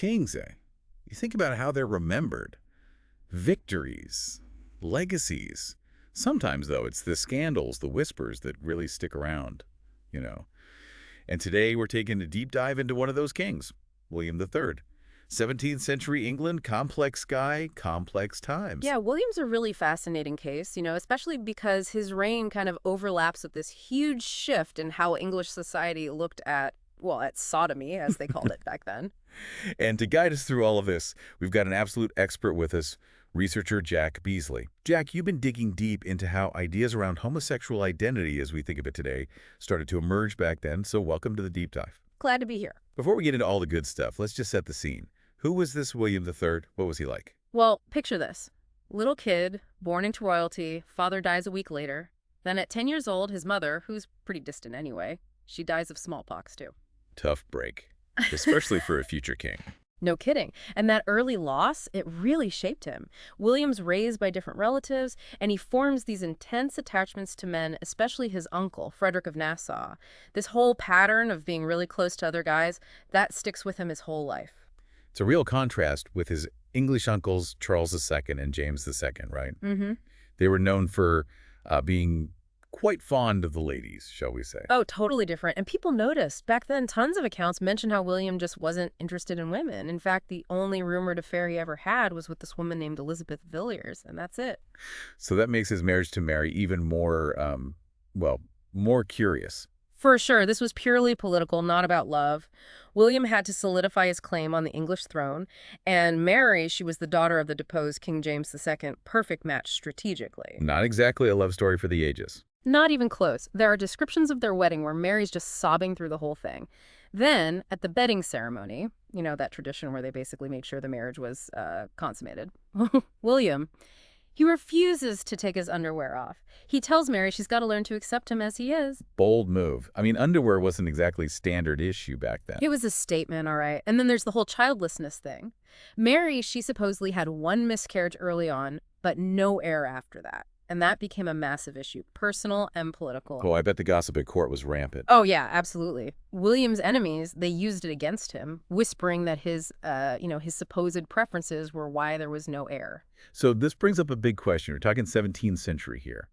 Kings, eh? You think about how they're remembered. Victories, legacies. Sometimes, though, it's the scandals, the whispers that really stick around, you know. And today we're taking a deep dive into one of those kings, William III. 17th century England, complex guy, complex times. Yeah, William's a really fascinating case, especially because his reign kind of overlaps with this huge shift in how English society looked at, well, at sodomy, as they called it back then. And to guide us through all of this, we've got an absolute expert with us, researcher Jack Beasley. Jack, you've been digging deep into how ideas around homosexual identity, as we think of it today, started to emerge back then, so welcome to the deep dive. Glad to be here. Before we get into all the good stuff, let's just set the scene. Who was this William III? What was he like? Well, picture this. Little kid, born into royalty, father dies a week later. Then at 10 years old, his mother, who's pretty distant anyway, she dies of smallpox too. Tough break, especially for a future king. No kidding. And that early loss, it really shaped him. William's raised by different relatives, and he forms these intense attachments to men, especially his uncle, Frederick of Nassau. This whole pattern of being really close to other guys, that sticks with him his whole life. It's a real contrast with his English uncles, Charles II and James II, right? Mm-hmm. They were known for being quite fond of the ladies, shall we say. Oh, totally different. And people noticed. Back then, tons of accounts mentioned how William just wasn't interested in women. In fact, the only rumored affair he ever had was with this woman named Elizabeth Villiers, and that's it. So that makes his marriage to Mary even more, more curious. For sure, this was purely political, not about love. William had to solidify his claim on the English throne, and Mary, she was the daughter of the deposed King James II, perfect match strategically. Not exactly a love story for the ages. Not even close. There are descriptions of their wedding where Mary's just sobbing through the whole thing. Then, at the bedding ceremony, that tradition where they basically made sure the marriage was consummated, William, he refuses to take his underwear off. He tells Mary she's got to learn to accept him as he is. Bold move. I mean, underwear wasn't exactly standard issue back then. It was a statement, all right. And then there's the whole childlessness thing. Mary, she supposedly had one miscarriage early on, but no heir after that. And that became a massive issue, personal and political. Oh, I bet the gossip at court was rampant. Oh, yeah, absolutely. William's enemies, they used it against him, whispering that his supposed preferences were why there was no heir. So this brings up a big question. We're talking 17th century here.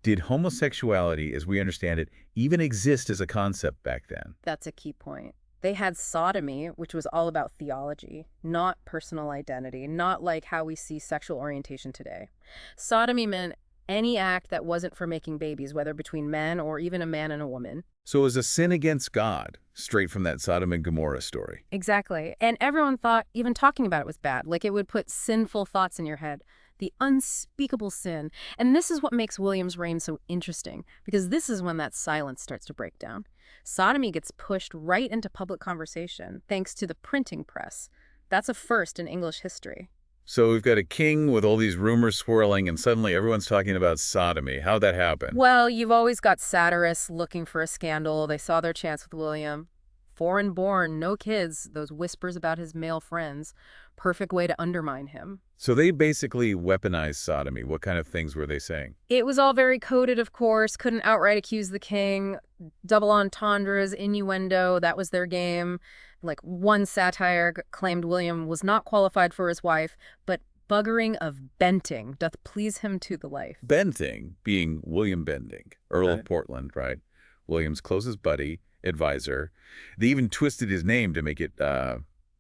Did homosexuality, as we understand it, even exist as a concept back then? That's a key point. They had sodomy, which was all about theology, not personal identity, not like how we see sexual orientation today. Sodomy meant any act that wasn't for making babies, whether between men or even a man and a woman. So it was a sin against God, straight from that Sodom and Gomorrah story. Exactly. And everyone thought even talking about it was bad, like it would put sinful thoughts in your head. The unspeakable sin. And this is what makes William's reign so interesting, because this is when that silence starts to break down. Sodomy gets pushed right into public conversation, thanks to the printing press. That's a first in English history. So we've got a king with all these rumors swirling, and suddenly everyone's talking about sodomy. How'd that happen? Well, you've always got satirists looking for a scandal. They saw their chance with William. Foreign born, no kids, those whispers about his male friends. Perfect way to undermine him. So they basically weaponized sodomy. What kind of things were they saying? It was all very coded, of course. Couldn't outright accuse the king. Double entendres, innuendo, that was their game. Like one satire claimed William was not qualified for his wife, but buggering of Benting doth please him to the life. Benting being William Bentinck, Earl of Portland, right? William's closest buddy, advisor. They even twisted his name to make it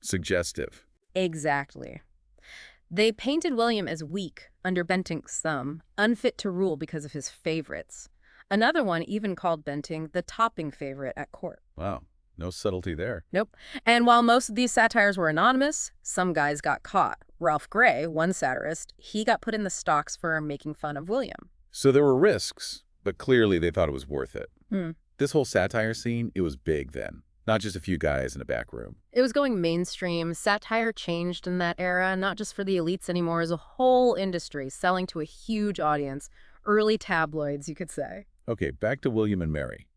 suggestive. Exactly. They painted William as weak under Bentinck's thumb, unfit to rule because of his favorites. Another one even called Bentinck the topping favorite at court. Wow. No subtlety there. Nope. And while most of these satires were anonymous, some guys got caught. Ralph Gray, one satirist, he got put in the stocks for making fun of William. So there were risks, but clearly they thought it was worth it. Hmm. This whole satire scene, it was big then. Not just a few guys in a back room. It was going mainstream. Satire changed in that era, not just for the elites anymore, as a whole industry, selling to a huge audience. Early tabloids, you could say. Okay, back to William and Mary.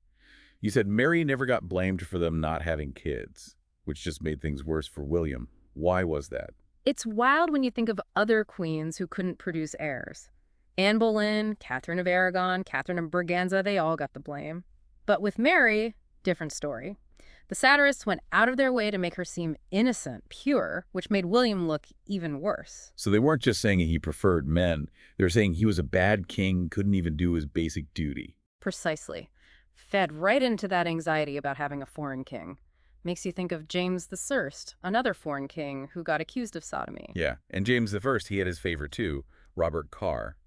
You said Mary never got blamed for them not having kids, which just made things worse for William. Why was that? It's wild when you think of other queens who couldn't produce heirs. Anne Boleyn, Catherine of Aragon, Catherine of Braganza, they all got the blame. But with Mary, different story. The satirists went out of their way to make her seem innocent, pure, which made William look even worse. So they weren't just saying he preferred men. They were saying he was a bad king, couldn't even do his basic duty. Precisely. Fed right into that anxiety about having a foreign king. Makes you think of James I, another foreign king who got accused of sodomy. Yeah, and James I, he had his favorite too, Robert Carr.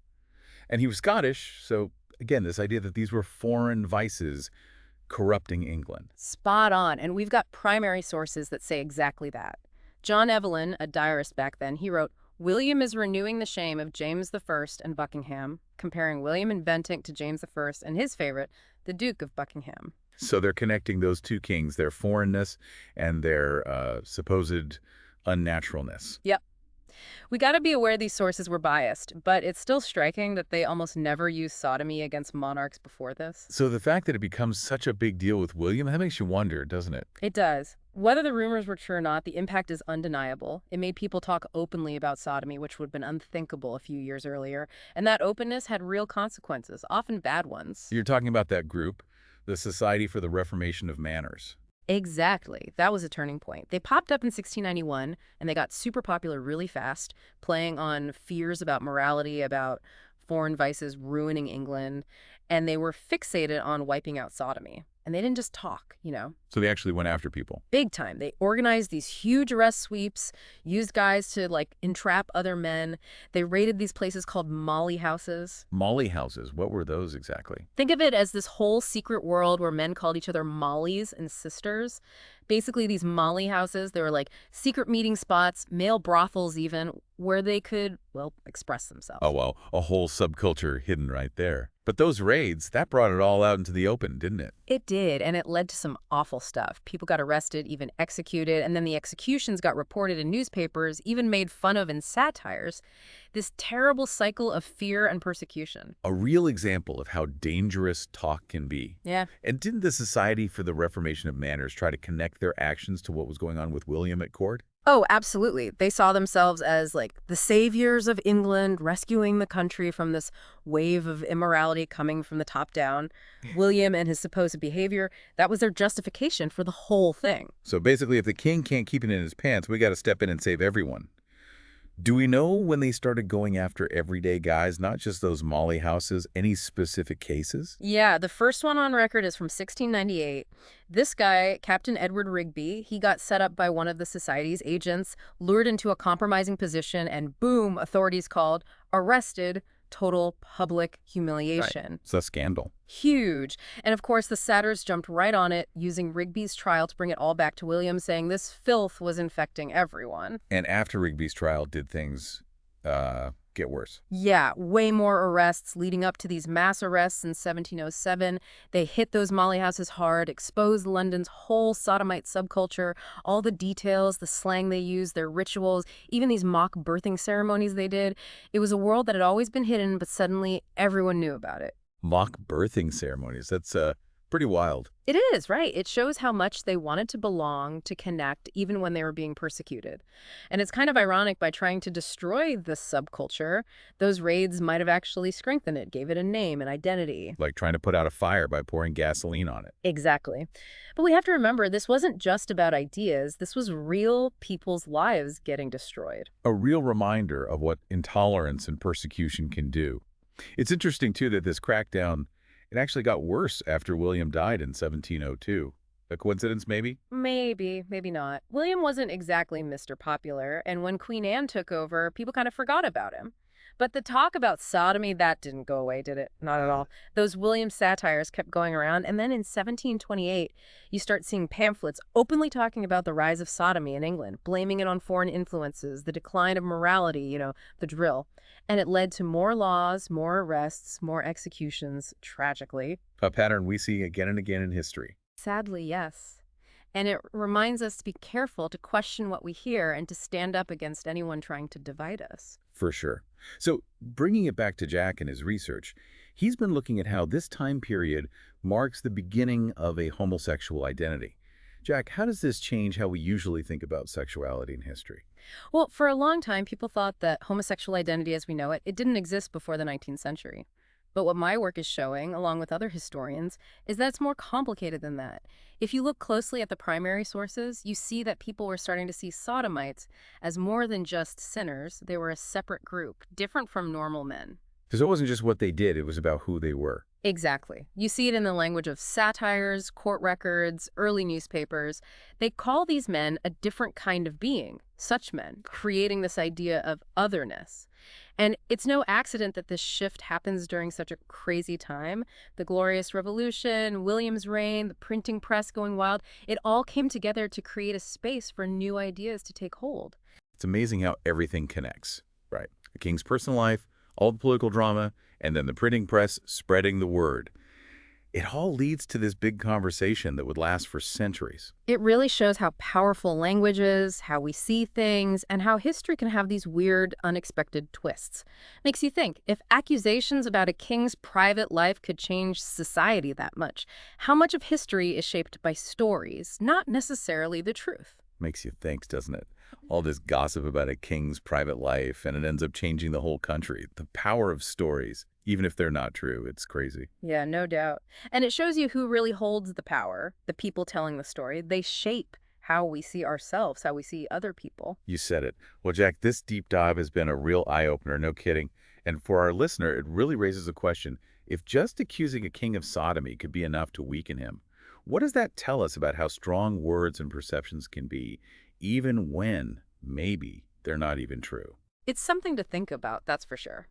And he was Scottish, so again, this idea that these were foreign vices corrupting England. Spot on, and we've got primary sources that say exactly that. John Evelyn, a diarist back then, he wrote, William is renewing the shame of James I and Buckingham, comparing William and Bentinck to James I and his favorite, the Duke of Buckingham. So they're connecting those two kings, their foreignness and their supposed unnaturalness. Yep. We got to be aware these sources were biased, but it's still striking that they almost never used sodomy against monarchs before this. So the fact that it becomes such a big deal with William, that makes you wonder, doesn't it? It does. Whether the rumors were true or not, the impact is undeniable. It made people talk openly about sodomy, which would have been unthinkable a few years earlier. And that openness had real consequences, often bad ones. You're talking about that group, the Society for the Reformation of Manners. Exactly. That was a turning point. They popped up in 1691, and they got super popular really fast, playing on fears about morality, about foreign vices ruining England, and they were fixated on wiping out sodomy. And they didn't just talk, So they actually went after people. Big time. They organized these huge arrest sweeps, used guys to, entrap other men. They raided these places called molly houses. Molly houses, what were those exactly? Think of it as this whole secret world where men called each other mollies and sisters. Basically, these molly houses, they were like secret meeting spots, male brothels even, where they could, express themselves. Oh, well, a whole subculture hidden right there. But those raids, that brought it all out into the open, didn't it? It did, and it led to some awful stuff. People got arrested, even executed, and then the executions got reported in newspapers, even made fun of in satires. This terrible cycle of fear and persecution. A real example of how dangerous talk can be. Yeah. And didn't the Society for the Reformation of Manners try to connect their actions to what was going on with William at court? Oh, absolutely. They saw themselves as the saviors of England, rescuing the country from this wave of immorality coming from the top down. William and his supposed behavior, that was their justification for the whole thing. So basically, if the king can't keep it in his pants, we got to step in and save everyone. Do we know when they started going after everyday guys, not just those molly houses, any specific cases? Yeah, the first one on record is from 1698. This guy, Captain Edward Rigby, he got set up by one of the society's agents, lured into a compromising position, and boom, authorities called, arrested, total public humiliation. Right. It's a scandal. Huge. And of course, the satirists jumped right on it, using Rigby's trial to bring it all back to William, saying this filth was infecting everyone. And after Rigby's trial, did things get worse? Yeah, way more arrests leading up to these mass arrests in 1707. They hit those molly houses hard, exposed London's whole sodomite subculture, all the details, the slang they used, their rituals, even these mock birthing ceremonies they did. It was a world that had always been hidden, but suddenly everyone knew about it. Mock birthing ceremonies. That's pretty wild. It is, right? It shows how much they wanted to belong, to connect, even when they were being persecuted. And it's kind of ironic, by trying to destroy this subculture, those raids might have actually strengthened it, gave it a name, an identity. Like trying to put out a fire by pouring gasoline on it. Exactly. But we have to remember, this wasn't just about ideas. This was real people's lives getting destroyed. A real reminder of what intolerance and persecution can do. It's interesting, too, that this crackdown, it actually got worse after William died in 1702. A coincidence, maybe? Maybe, maybe not. William wasn't exactly Mr. Popular, and when Queen Anne took over, people kind of forgot about him. But the talk about sodomy, that didn't go away, did it? Not at all. Those William satires kept going around, and then in 1728, you start seeing pamphlets openly talking about the rise of sodomy in England, blaming it on foreign influences, the decline of morality, the drill. And it led to more laws, more arrests, more executions, tragically. A pattern we see again and again in history. Sadly, yes. And it reminds us to be careful, to question what we hear, and to stand up against anyone trying to divide us. For sure. So, bringing it back to Jack and his research, he's been looking at how this time period marks the beginning of a homosexual identity. Jack, how does this change how we usually think about sexuality in history? Well, for a long time, people thought that homosexual identity as we know it, it didn't exist before the 19th century. But what my work is showing, along with other historians, is that it's more complicated than that. If you look closely at the primary sources, you see that people were starting to see Sodomites as more than just sinners. They were a separate group, different from normal men. Because it wasn't just what they did, it was about who they were. Exactly. You see it in the language of satires, court records, early newspapers. They call these men a different kind of being, such men, creating this idea of otherness. And it's no accident that this shift happens during such a crazy time. The Glorious Revolution, William's reign, the printing press going wild, it all came together to create a space for new ideas to take hold. It's amazing how everything connects, right? The king's personal life, all the political drama, and then the printing press spreading the word. It all leads to this big conversation that would last for centuries. It really shows how powerful language is, how we see things, and how history can have these weird, unexpected twists. Makes you think, if accusations about a king's private life could change society that much, how much of history is shaped by stories, not necessarily the truth? Makes you think, doesn't it? All this gossip about a king's private life, and it ends up changing the whole country. The power of stories, even if they're not true, it's crazy. Yeah, no doubt. And it shows you who really holds the power, the people telling the story. They shape how we see ourselves, how we see other people. You said it. Well, Jack, this deep dive has been a real eye-opener, no kidding. And for our listener, it really raises a question. If just accusing a king of sodomy could be enough to weaken him, what does that tell us about how strong words and perceptions can be, even when, maybe, they're not even true? It's something to think about, that's for sure.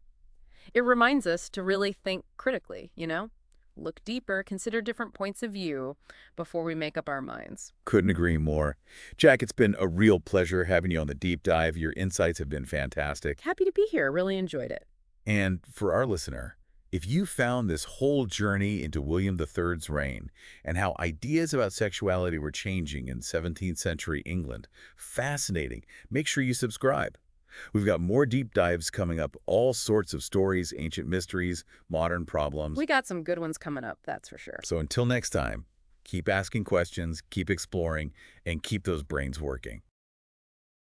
It reminds us to really think critically, you know? Look deeper, consider different points of view before we make up our minds. Couldn't agree more. Jack, it's been a real pleasure having you on the deep dive. Your insights have been fantastic. Happy to be here, really enjoyed it. And for our listener, if you found this whole journey into William III's reign and how ideas about sexuality were changing in 17th century England fascinating, make sure you subscribe. We've got more deep dives coming up, all sorts of stories, ancient mysteries, modern problems. We got some good ones coming up, that's for sure. So until next time, keep asking questions, keep exploring, and keep those brains working.